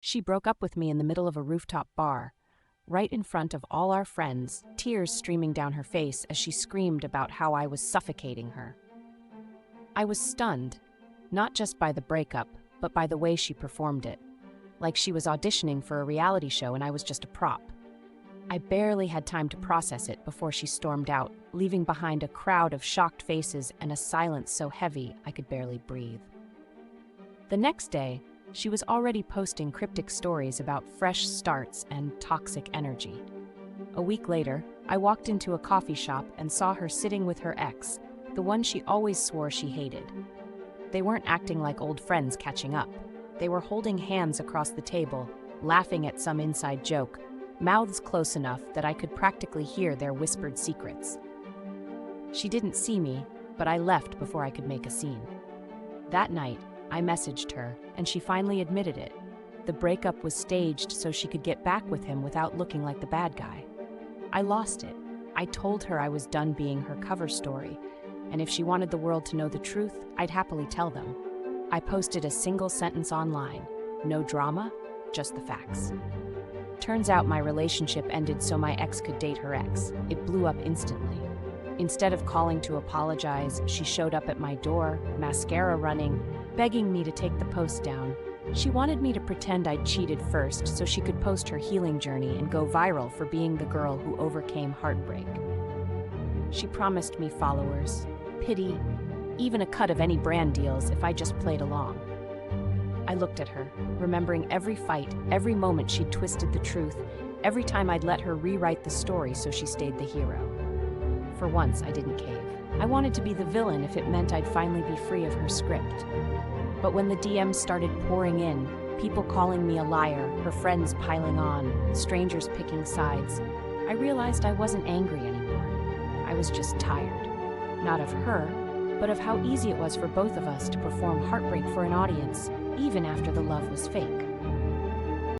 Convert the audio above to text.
She broke up with me in the middle of a rooftop bar, right in front of all our friends, tears streaming down her face as she screamed about how I was suffocating her. I was stunned, not just by the breakup, but by the way she performed it, like she was auditioning for a reality show and I was just a prop. I barely had time to process it before she stormed out, leaving behind a crowd of shocked faces and a silence so heavy I could barely breathe. The next day, she was already posting cryptic stories about fresh starts and toxic energy. A week later, I walked into a coffee shop and saw her sitting with her ex, the one she always swore she hated. They weren't acting like old friends catching up. They were holding hands across the table, laughing at some inside joke, mouths close enough that I could practically hear their whispered secrets. She didn't see me, but I left before I could make a scene. That night, I messaged her, and she finally admitted it. The breakup was staged so she could get back with him without looking like the bad guy. I lost it. I told her I was done being her cover story, and if she wanted the world to know the truth, I'd happily tell them. I posted a single sentence online. No drama, just the facts. Turns out my relationship ended so my ex could date her ex. It blew up instantly. Instead of calling to apologize, she showed up at my door, mascara running, begging me to take the post down. She wanted me to pretend I'd cheated first so she could post her healing journey and go viral for being the girl who overcame heartbreak. She promised me followers, pity, even a cut of any brand deals if I just played along. I looked at her, remembering every fight, every moment she'd twisted the truth, every time I'd let her rewrite the story so she stayed the hero. For once, I didn't cave. I wanted to be the villain if it meant I'd finally be free of her script. But when the DMs started pouring in, people calling me a liar, her friends piling on, strangers picking sides, I realized I wasn't angry anymore. I was just tired. Not of her, but of how easy it was for both of us to perform heartbreak for an audience, even after the love was fake.